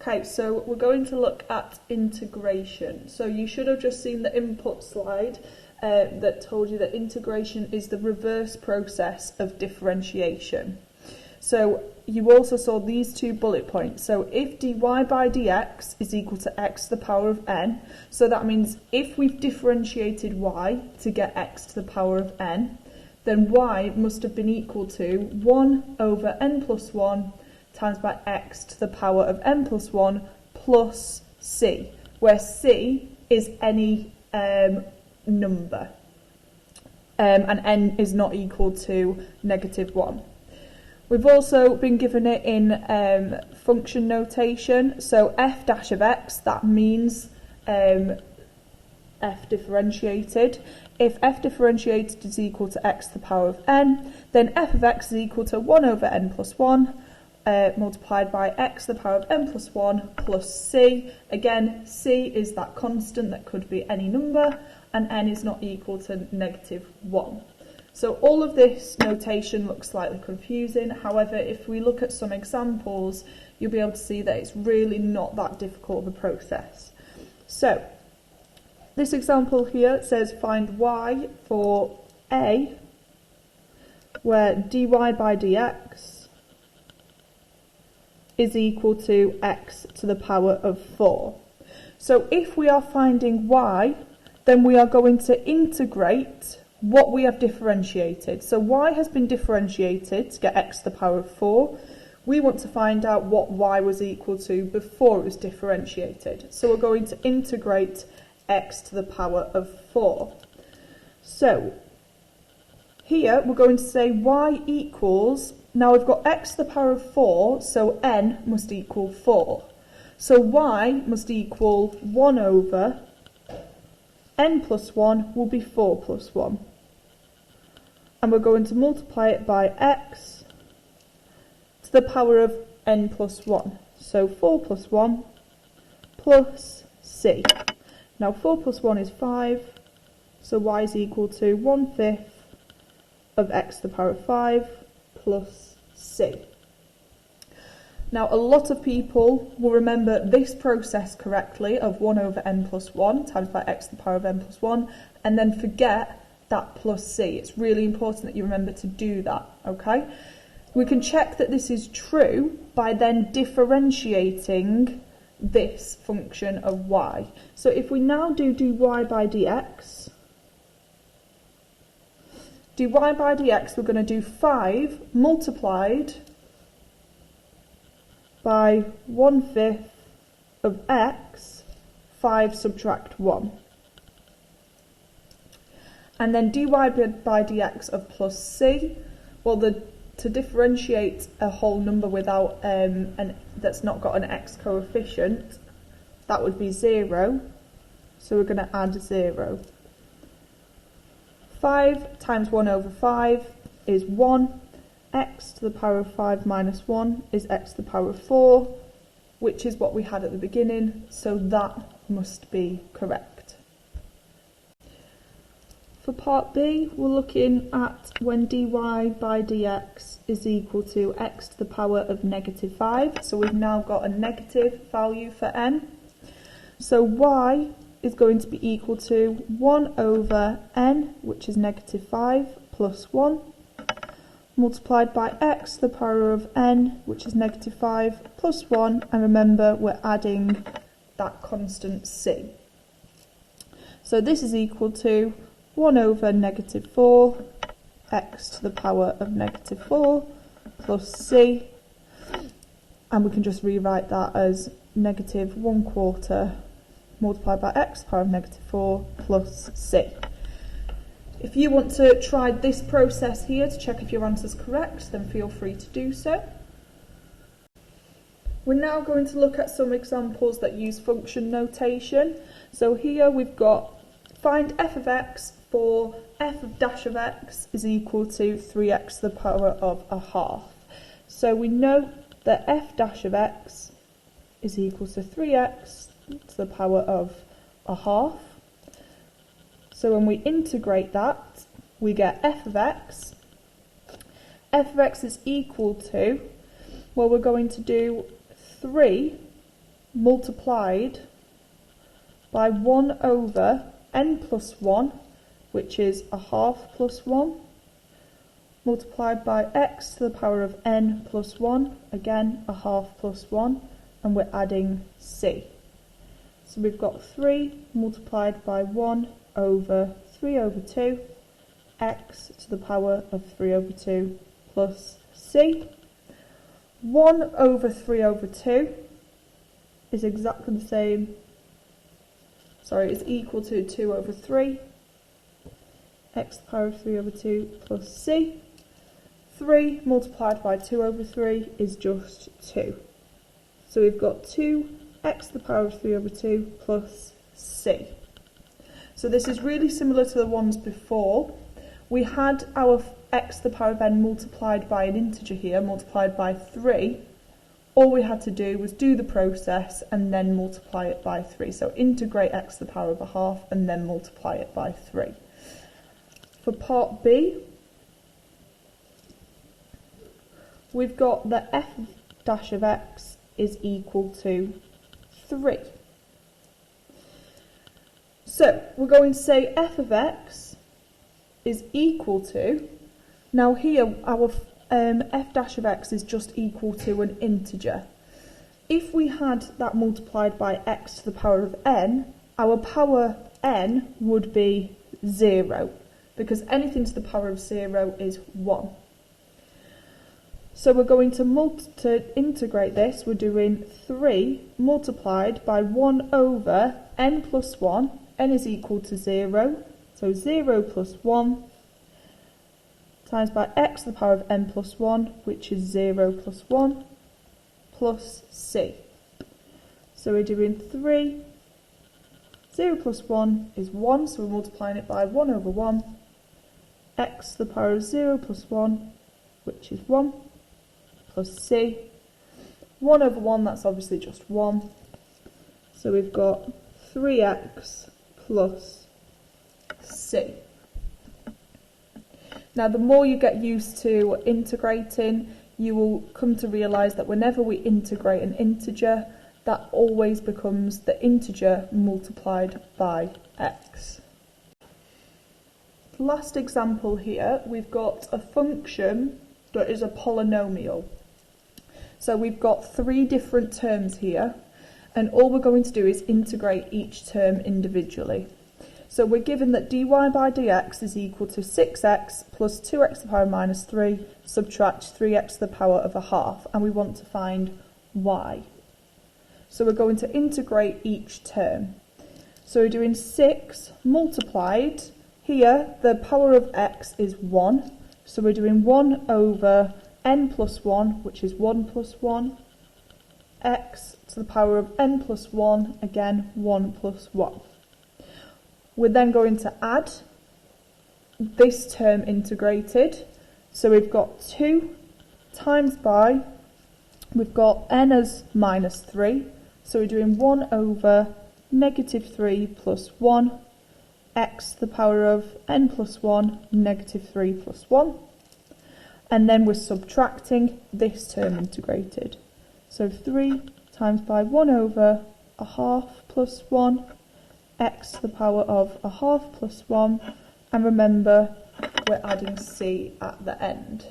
Okay, so we're going to look at integration. So you should have just seen the input slide that told you that integration is the reverse process of differentiation. So you also saw these two bullet points. So if dy by dx is equal to x to the power of n, so that means if we've differentiated y to get x to the power of n, then y must have been equal to 1 over n plus 1 times by x to the power of n plus 1 plus c, where c is any number, and n is not equal to -1. We've also been given it in function notation, so f dash of x, that means f differentiated. If f differentiated is equal to x to the power of n, then f of x is equal to 1 over n plus 1 multiplied by x to the power of n plus 1 plus c. Again, c is that constant that could be any number, and n is not equal to -1. So all of this notation looks slightly confusing. However, if we look at some examples, you'll be able to see that it's really not that difficult of a process. So this example here says find y for a, where dy by dx is equal to x to the power of 4. So if we are finding y, then we are going to integrate what we have differentiated. So y has been differentiated to get x to the power of 4. We want to find out what y was equal to before it was differentiated. So we're going to integrate x to the power of 4. So here we're going to say y equals, now we've got x to the power of 4, so n must equal 4. So y must equal 1 over n plus 1 will be 4 plus 1. And we're going to multiply it by x to the power of n plus 1. So 4 plus 1 plus c. Now 4 plus 1 is 5, so y is equal to 1/5 of x to the power of 5 plus c. Now a lot of people will remember this process correctly of 1 over n plus 1 times by x to the power of n plus 1, and then forget that plus c. It's really important that you remember to do that, okay? We can check that this is true by then differentiating this function of y. So if we now do dy by dx, we're going to do 5 multiplied by 1/5 of x, 5 subtract 1. And then dy by dx of plus c, well, to differentiate a whole number without that's not got an x coefficient, that would be 0. So we're going to add 0. 5 times 1 over 5 is 1. X to the power of 5 minus 1 is x to the power of 4, which is what we had at the beginning, so that must be correct. For part B, we're looking at when dy by dx is equal to x to the power of -5. So we've now got a negative value for n. So y is going to be equal to 1 over n, which is -5, plus 1, multiplied by x to the power of n, which is -5, plus 1, and remember we're adding that constant c. So this is equal to 1 over -4, x to the power of -4, plus c, and we can just rewrite that as -1/4 multiplied by x to the power of -4 plus c. If you want to try this process here to check if your answer is correct, then feel free to do so. We're now going to look at some examples that use function notation. So here we've got find f of x for f of dash of x is equal to 3x to the power of 1/2. So we know that f dash of x is equal to 3x to the power of 1/2. So when we integrate that, we get f of x. F of x is equal to, well, we're going to do 3 multiplied by 1 over n plus 1, which is a half plus 1, multiplied by x to the power of n plus 1, again a half plus 1, and we're adding c. So we've got 3 multiplied by 1 over 3 over 2, x to the power of 3 over 2 plus c. 1 over 3 over 2 is exactly the same, is equal to 2 over 3, x to the power of 3 over 2 plus c. 3 multiplied by 2 over 3 is just 2. So we've got 2 x to the power of 3 over 2 plus c. So this is really similar to the ones before. We had our x to the power of n multiplied by an integer here, multiplied by 3. All we had to do was do the process and then multiply it by 3. So integrate x to the power of a half and then multiply it by 3. For part B, we've got that f dash of x is equal to 3. So we're going to say f of x is equal to, now here our f dash of x is just equal to an integer. If we had that multiplied by x to the power of n, our power n would be 0, because anything to the power of 0 is 1. So we're going to integrate this. We're doing 3 multiplied by 1 over n plus 1. N is equal to 0. So 0 plus 1 times by x to the power of n plus 1, which is 0 plus 1, plus c. So we're doing 3. 0 plus 1 is 1, so we're multiplying it by 1 over 1. X to the power of 0 plus 1, which is 1. Plus c. 1 over 1, that's obviously just 1. So we've got 3x plus c. Now the more you get used to integrating, you will come to realise that whenever we integrate an integer, that always becomes the integer multiplied by x. Last example here, we've got a function that is a polynomial. So we've got 3 different terms here, and all we're going to do is integrate each term individually. So we're given that dy by dx is equal to 6x plus 2x to the power of minus 3 subtract 3x to the power of a half, and we want to find y. So we're going to integrate each term. So we're doing 6 multiplied, here the power of x is 1, so we're doing 1 over n plus 1, which is 1 plus 1, x to the power of n plus 1, again 1 plus 1. We're then going to add this term integrated, so we've got 2 times by, we've got n as minus 3, so we're doing 1 over negative 3 plus 1, x to the power of n plus 1, negative 3 plus 1. And then we're subtracting this term integrated. So 3 times by 1 over a half plus 1, x to the power of a half plus 1, and remember we're adding c at the end.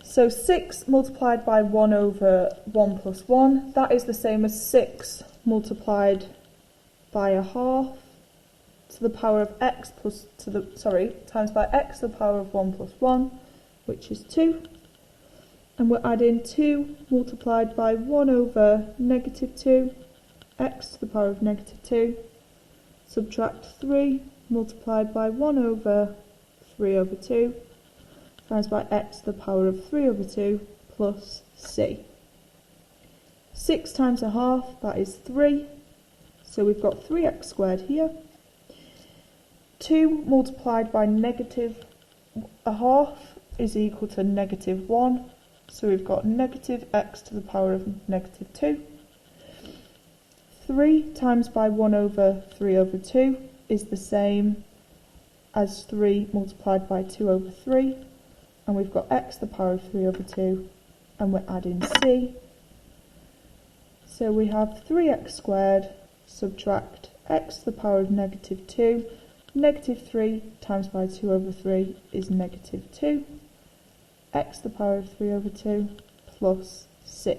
So 6 multiplied by 1 over 1 plus 1, that is the same as 6 multiplied by a half to the power of x plus times by x to the power of 1 plus 1, which is 2. And we're adding 2 multiplied by 1 over negative 2, x to the power of negative 2, subtract 3 multiplied by 1 over 3 over 2, times by x to the power of 3 over 2, plus c. 6 times a half, that is 3, so we've got 3x squared here. 2 multiplied by negative a half is equal to negative 1, so we've got negative x to the power of negative 2. 3 times by 1 over 3 over 2 is the same as 3 multiplied by 2 over 3, and we've got x to the power of 3 over 2, and we're adding c. So we have 3x squared subtract x to the power of negative 2. Negative 3 times by 2 over 3 is negative 2. X to the power of 3 over 2 plus c.